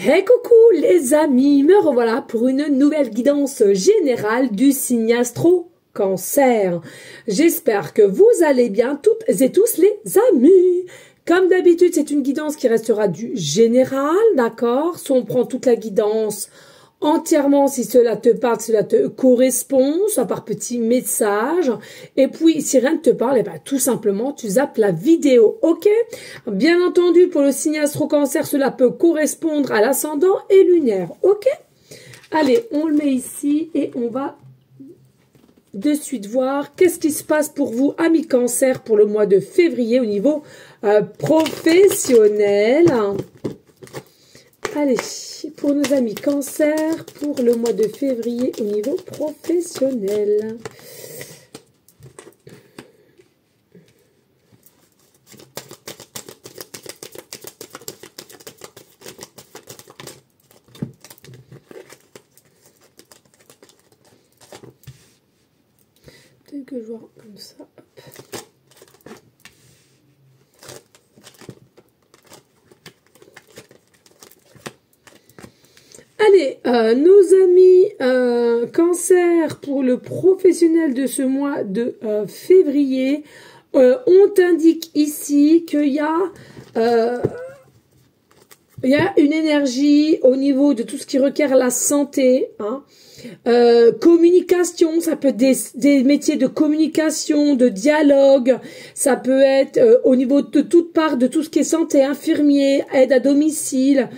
Hey coucou les amis, me revoilà pour une nouvelle guidance générale du signe astro Cancer. J'espère que vous allez bien toutes et tous les amis. Comme d'habitude, c'est une guidance qui restera du général, d'accord? Soit on prend toute la guidance entièrement si cela te parle, si cela te correspond, soit par petit message. Et puis, si rien ne te parle, eh ben, tout simplement, tu zappes la vidéo, ok? Bien entendu, pour le signe astro-cancer, cela peut correspondre à l'ascendant et lunaire, ok? Allez, on le met ici et on va de suite voir qu'est-ce qui se passe pour vous, amis cancer, pour le mois de février au niveau professionnel. Allez, pour nos amis cancer, pour le mois de février au niveau professionnel. Peut-être que je vois comme ça. Hop. Allez, nos amis cancer, pour le professionnel de ce mois de février, on t'indique ici qu'il y a une énergie au niveau de tout ce qui requiert la santé, hein. Communication, ça peut être des métiers de communication, de dialogue, ça peut être au niveau de toute part de tout ce qui est santé, infirmier, aide à domicile,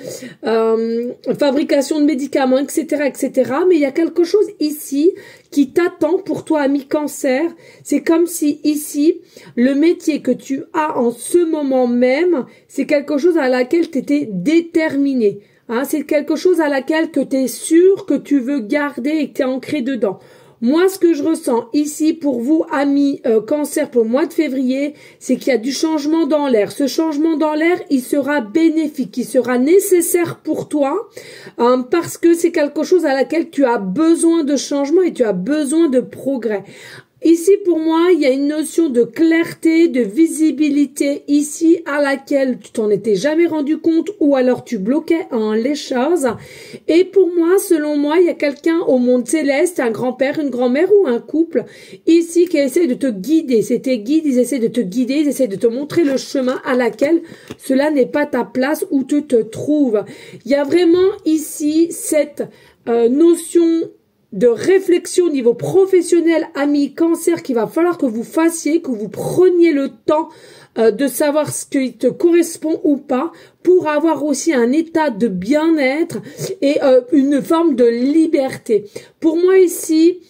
fabrication de médicaments, etc., etc. Mais il y a quelque chose ici qui t'attend pour toi, ami cancer. C'est comme si ici, le métier que tu as en ce moment même, c'est quelque chose à laquelle tu étais déterminé. Hein, c'est quelque chose à laquelle que tu es sûr que tu veux garder et que tu es ancré dedans. Moi, ce que je ressens ici pour vous, amis cancer, pour le mois de février, c'est qu'il y a du changement dans l'air. Ce changement dans l'air, il sera bénéfique, il sera nécessaire pour toi parce que c'est quelque chose à laquelle tu as besoin de changement et tu as besoin de progrès. Ici, pour moi, il y a une notion de clarté, de visibilité ici à laquelle tu t'en étais jamais rendu compte ou alors tu bloquais les choses. Et pour moi, selon moi, il y a quelqu'un au monde céleste, un grand-père, une grand-mère ou un couple ici qui essaie de te guider. C'est tes guides, ils essaient de te guider, ils essaient de te montrer le chemin à laquelle cela n'est pas ta place où tu te trouves. Il y a vraiment ici cette notion de réflexion au niveau professionnel, amis cancer, qu'il va falloir que vous fassiez, que vous preniez le temps de savoir ce qui te correspond ou pas, pour avoir aussi un état de bien-être et une forme de liberté. Pour moi ici,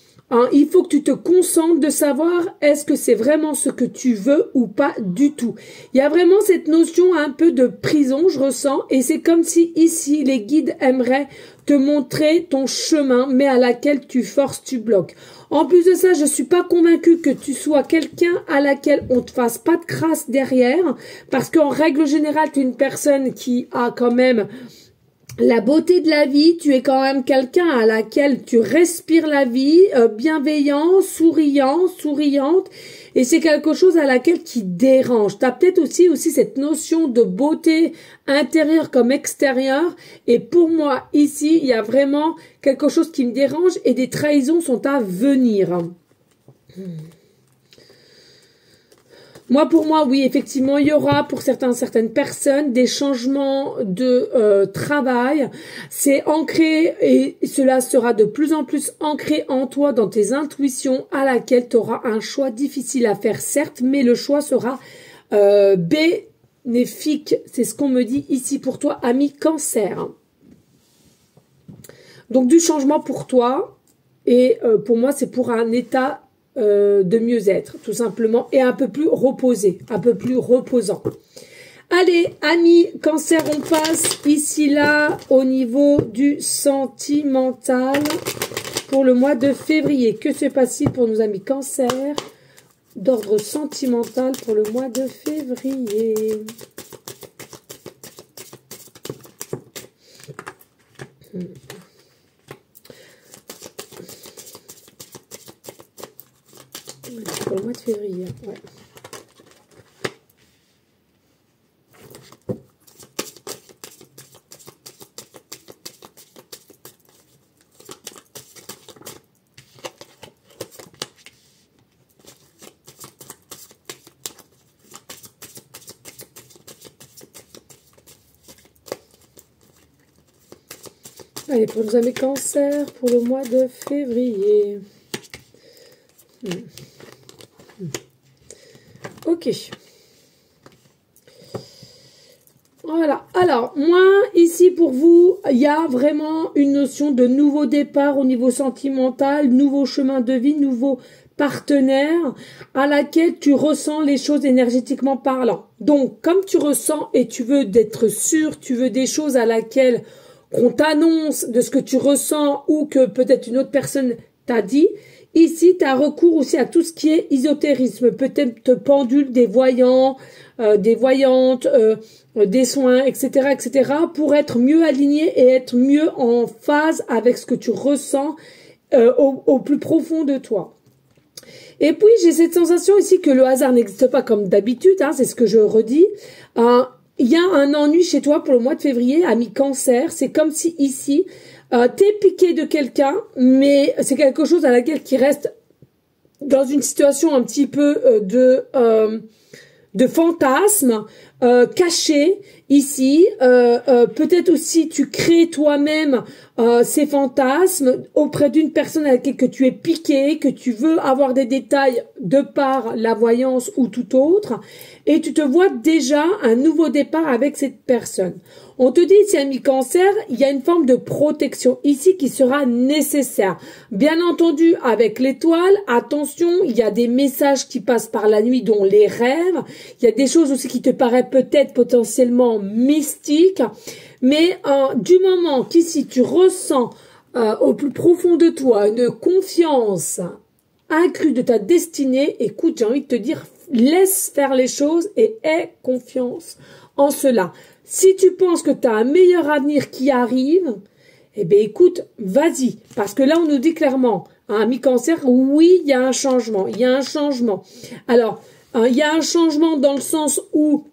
il faut que tu te concentres de savoir est-ce que c'est vraiment ce que tu veux ou pas du tout. Il y a vraiment cette notion un peu de prison, je ressens, et c'est comme si ici les guides aimeraient te montrer ton chemin, mais à laquelle tu forces, tu bloques. En plus de ça, je suis pas convaincue que tu sois quelqu'un à laquelle on te fasse pas de crasse derrière, parce qu'en règle générale, tu es une personne qui a quand même la beauté de la vie, tu es quand même quelqu'un à laquelle tu respires la vie, bienveillant, souriant, souriante, et c'est quelque chose à laquelle qui dérange. Tu as peut-être aussi cette notion de beauté intérieure comme extérieure, et pour moi, ici, il y a vraiment quelque chose qui me dérange, et des trahisons sont à venir. Moi, pour moi, oui, effectivement, il y aura pour certaines personnes des changements de travail. C'est ancré et cela sera de plus en plus ancré en toi, dans tes intuitions, à laquelle tu auras un choix difficile à faire, certes, mais le choix sera bénéfique. C'est ce qu'on me dit ici pour toi, ami cancer. Donc, du changement pour toi et pour moi, c'est pour un état de mieux-être, tout simplement, et un peu plus reposé, un peu plus reposant. Allez, amis cancer, on passe ici, là, au niveau du sentimental pour le mois de février. Que se passe-t-il pour nos amis cancer d'ordre sentimental pour le mois de février? Pour le mois de février, ouais. Allez, pour nos amis Cancer, pour le mois de février. Ok. Voilà. Alors, moi, ici, pour vous, il y a vraiment une notion de nouveau départ au niveau sentimental, nouveau chemin de vie, nouveau partenaire à laquelle tu ressens les choses énergétiquement parlant. Donc, comme tu ressens et tu veux d'être sûr, tu veux des choses à laquelle qu'on t'annonce de ce que tu ressens ou que peut-être une autre personne t'a dit, ici, tu as recours aussi à tout ce qui est ésotérisme, peut-être pendule, des voyants, des voyantes, des soins, etc., etc., pour être mieux aligné et être mieux en phase avec ce que tu ressens au plus profond de toi. Et puis, j'ai cette sensation ici que le hasard n'existe pas comme d'habitude, hein, c'est ce que je redis. Il y a un ennui chez toi pour le mois de février, ami Cancer. C'est comme si ici, t'es piqué de quelqu'un, mais c'est quelque chose à laquelle qui reste dans une situation un petit peu de fantasme caché ici. Peut-être aussi tu crées toi-même ces fantasmes auprès d'une personne à laquelle que tu es piqué, que tu veux avoir des détails de par la voyance ou tout autre, et tu te vois déjà un nouveau départ avec cette personne. On te dit ici, ami Cancer, il y a une forme de protection ici qui sera nécessaire. Bien entendu, avec l'étoile, attention, il y a des messages qui passent par la nuit, dont les rêves. Il y a des choses aussi qui te paraissent peut-être potentiellement mystiques. Mais du moment qu'ici, tu ressens au plus profond de toi une confiance accrue de ta destinée, écoute, j'ai envie de te dire, laisse faire les choses et aie confiance en cela. Si tu penses que tu as un meilleur avenir qui arrive, eh bien écoute, vas-y. Parce que là, on nous dit clairement, hein, ami Cancer, oui, il y a un changement. Il y a un changement. Alors, il y a un changement dans le sens où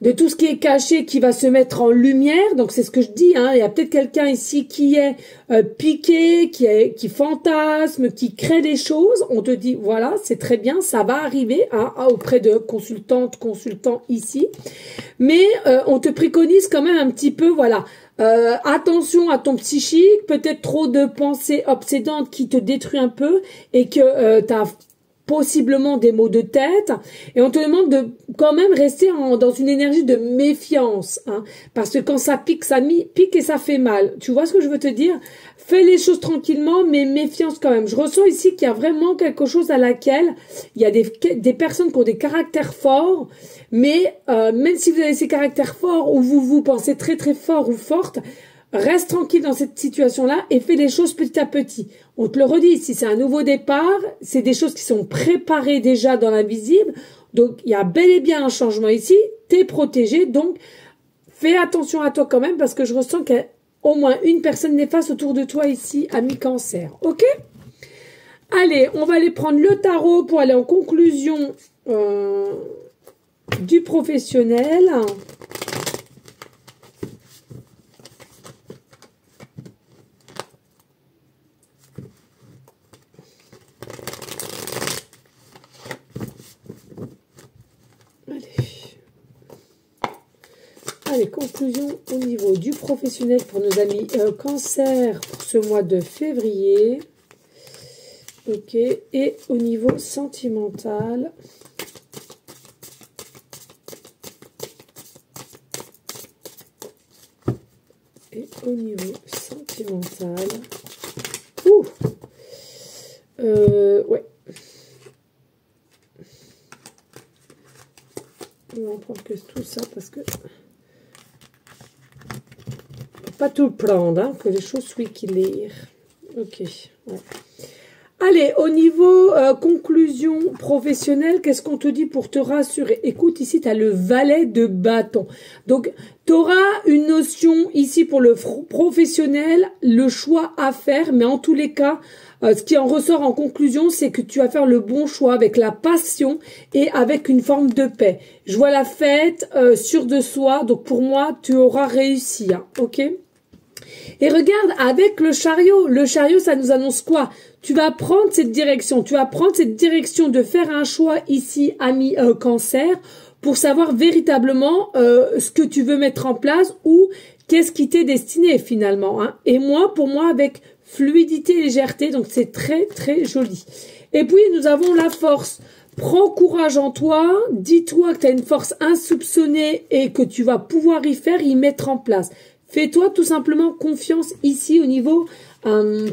de tout ce qui est caché qui va se mettre en lumière. Donc, c'est ce que je dis. Hein, il y a peut-être quelqu'un ici qui est piqué, qui fantasme, qui crée des choses. On te dit, voilà, c'est très bien, ça va arriver hein, auprès de consultantes, consultants ici. Mais on te préconise quand même un petit peu, voilà, attention à ton psychique, peut-être trop de pensées obsédantes qui te détruisent un peu et que tu as possiblement des maux de tête, et on te demande de quand même rester dans une énergie de méfiance, hein, parce que quand ça pique et ça fait mal. Tu vois ce que je veux te dire? Fais les choses tranquillement, mais méfiance quand même. Je ressens ici qu'il y a vraiment quelque chose à laquelle il y a des personnes qui ont des caractères forts, mais même si vous avez ces caractères forts ou vous pensez très très fort ou forte, reste tranquille dans cette situation-là et fais les choses petit à petit. On te le redit, si c'est un nouveau départ, c'est des choses qui sont préparées déjà dans l'invisible. Donc, il y a bel et bien un changement ici. Tu es protégé, donc fais attention à toi quand même parce que je ressens qu'il y a au moins une personne néfaste autour de toi ici, ami Cancer. Ok? Allez, on va aller prendre le tarot pour aller en conclusion du professionnel. Allez, conclusion au niveau du professionnel pour nos amis Cancer pour ce mois de février. Ok, et au niveau sentimental. Et au niveau sentimental. Ouh, ouais. On va prendre que tout ça parce que pas tout prendre, hein, que les choses soient claires. Ok. Ouais. Allez, au niveau conclusion professionnelle, qu'est-ce qu'on te dit pour te rassurer? Écoute, ici, tu as le valet de bâton. Donc, tu auras une notion ici pour le professionnel, le choix à faire, mais en tous les cas, ce qui en ressort en conclusion, c'est que tu vas faire le bon choix avec la passion et avec une forme de paix. Je vois la fête, sûre de soi, donc pour moi, tu auras réussi, hein, ok? Et regarde, avec le chariot, ça nous annonce quoi? Tu vas prendre cette direction, de faire un choix ici, ami Cancer, pour savoir véritablement ce que tu veux mettre en place ou qu'est-ce qui t'est destiné finalement. Hein. Et moi, pour moi, avec fluidité et légèreté, donc c'est très très joli. Et puis nous avons la force. Prends courage en toi, dis-toi que tu as une force insoupçonnée et que tu vas pouvoir y mettre en place. Fais-toi tout simplement confiance ici au niveau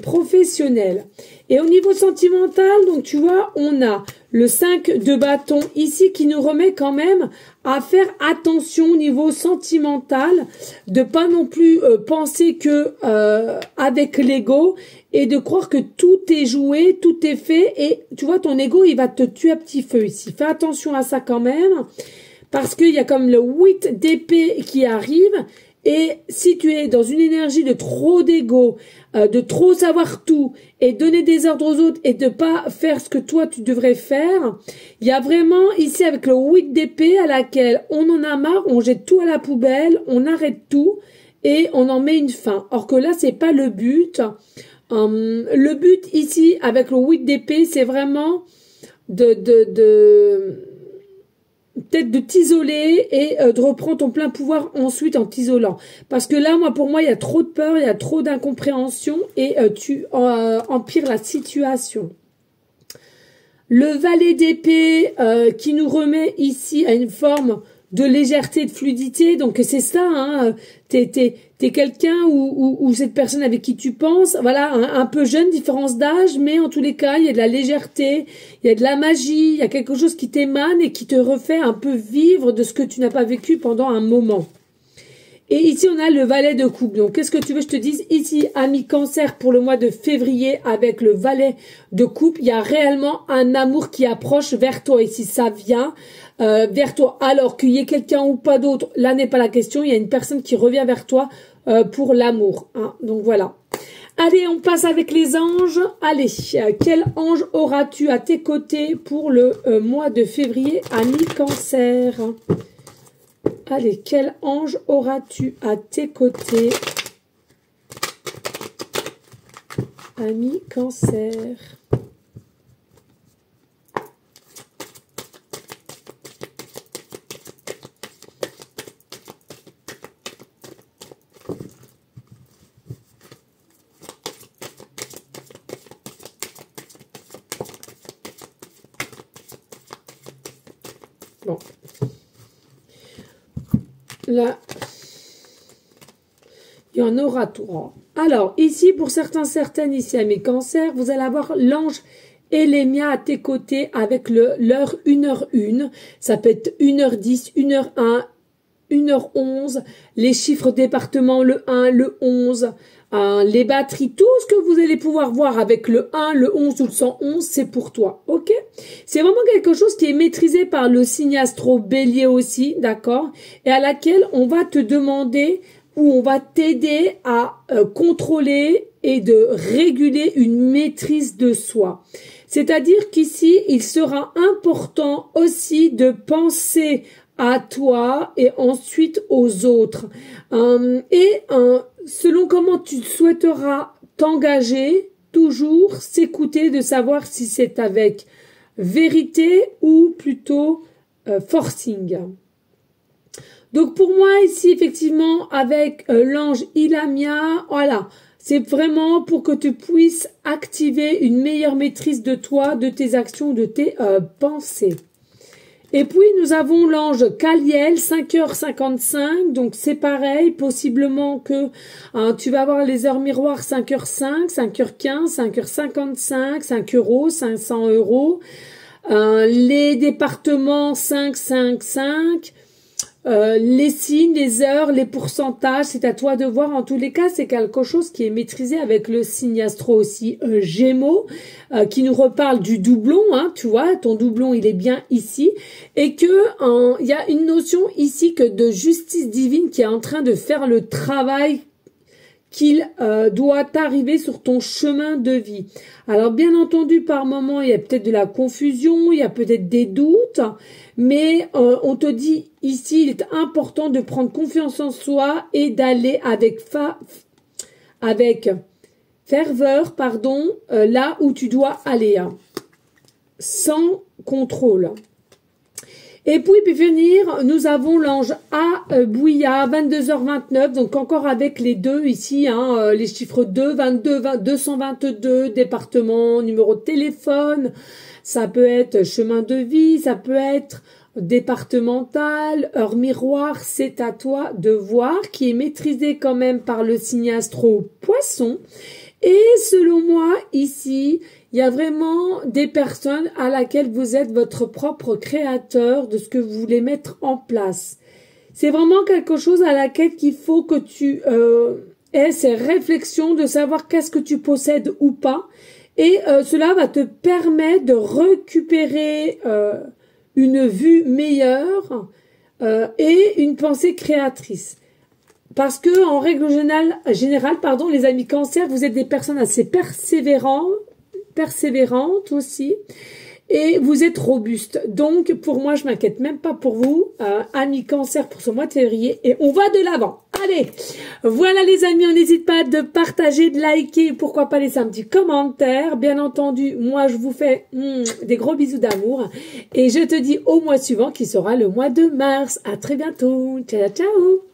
professionnel. Et au niveau sentimental, donc tu vois, on a le 5 de bâton ici qui nous remet quand même à faire attention au niveau sentimental, de pas non plus penser que avec l'ego et de croire que tout est joué, tout est fait et tu vois ton ego il va te tuer à petit feu ici. Fais attention à ça quand même parce qu'il y a comme le 8 d'épée qui arrive. Et si tu es dans une énergie de trop d'ego, de trop savoir tout et donner des ordres aux autres et de pas faire ce que toi tu devrais faire, il y a vraiment ici avec le 8 d'épée à laquelle on en a marre, on jette tout à la poubelle, on arrête tout et on en met une fin. Or que là c'est pas le but. Le but ici avec le 8 d'épée c'est vraiment peut-être de t'isoler et de reprendre ton plein pouvoir ensuite en t'isolant. Parce que là, pour moi, il y a trop de peur, il y a trop d'incompréhension et tu empires la situation. Le valet d'épée qui nous remet ici à une forme de légèreté, de fluidité. Donc c'est ça, hein, t'es quelqu'un ou cette personne avec qui tu penses, voilà, un peu jeune, différence d'âge, mais en tous les cas, il y a de la légèreté, il y a de la magie, il y a quelque chose qui t'émane et qui te refait un peu vivre de ce que tu n'as pas vécu pendant un moment. Et ici, on a le valet de coupe. Donc, qu'est-ce que tu veux que je te dise? Ici, ami Cancer, pour le mois de février, avec le valet de coupe, il y a réellement un amour qui approche vers toi. Ici, ça vient vers toi. Alors qu'il y ait quelqu'un ou pas d'autre, là n'est pas la question. Il y a une personne qui revient vers toi pour l'amour. Hein. Donc, voilà. Allez, on passe avec les anges. Allez, quel ange auras-tu à tes côtés pour le mois de février, ami Cancer? Allez, quel ange auras-tu à tes côtés, ami Cancer? Bon. Là, il y en aura trois. Alors, ici, pour certaines, ici, à mes cancers, vous allez avoir l'ange Elémia à tes côtés avec l'heure 1h01. Ça peut être 1h10, 1h01, 1h11. Les chiffres département, le 1, le 11. Les batteries, tout ce que vous allez pouvoir voir avec le 1, le 11 ou le 111, c'est pour toi, ok? C'est vraiment quelque chose qui est maîtrisé par le signe astro bélier aussi, d'accord? Et à laquelle on va te demander ou on va t'aider à contrôler et de réguler une maîtrise de soi. C'est-à-dire qu'ici, il sera important aussi de penser à toi et ensuite aux autres. Selon comment tu souhaiteras t'engager, toujours s'écouter de savoir si c'est avec vérité ou plutôt forcing. Donc pour moi ici effectivement avec l'ange Ilamia, voilà, c'est vraiment pour que tu puisses activer une meilleure maîtrise de toi, de tes actions, de tes pensées. Et puis, nous avons l'ange Caliel, 5h55, donc c'est pareil, possiblement que tu vas avoir les heures miroirs 5h05, 5h15, 5h55, 5 euros, 500 euros, les départements 5, 5, 5, les signes, les heures, les pourcentages, c'est à toi de voir. En tous les cas, c'est quelque chose qui est maîtrisé avec le signe astro aussi Gémeaux, qui nous reparle du doublon, hein, tu vois, ton doublon il est bien ici, et que il y a une notion ici que de justice divine qui est en train de faire le travail qu'il doit arriver sur ton chemin de vie. Alors bien entendu, par moment, il y a peut-être de la confusion, il y a peut-être des doutes, mais on te dit ici, il est important de prendre confiance en soi et d'aller avec ferveur, là où tu dois aller, hein, sans contrôle. Et puis finir, nous avons l'ange A Bouya, 22h29, donc encore avec les deux ici, hein, les chiffres 2, 22, 222, département, numéro de téléphone, ça peut être chemin de vie, ça peut être départemental, heure miroir, c'est à toi de voir, qui est maîtrisé quand même par le signe astro Poisson. Et selon moi, ici, il y a vraiment des personnes à laquelle vous êtes votre propre créateur de ce que vous voulez mettre en place. C'est vraiment quelque chose à laquelle il faut que tu aies ces réflexions de savoir qu'est-ce que tu possèdes ou pas. Et cela va te permettre de récupérer une vue meilleure et une pensée créatrice. Parce que en règle générale, les amis Cancer, vous êtes des personnes assez persévérantes aussi, et vous êtes robustes. Donc, pour moi, je m'inquiète même pas pour vous, amis Cancer, pour ce mois de février, et on va de l'avant. Allez, voilà les amis, on n'hésite pas de partager, de liker, pourquoi pas laisser un petit commentaire. Bien entendu, moi, je vous fais des gros bisous d'amour, et je te dis au mois suivant, qui sera le mois de mars. À très bientôt. Ciao, ciao.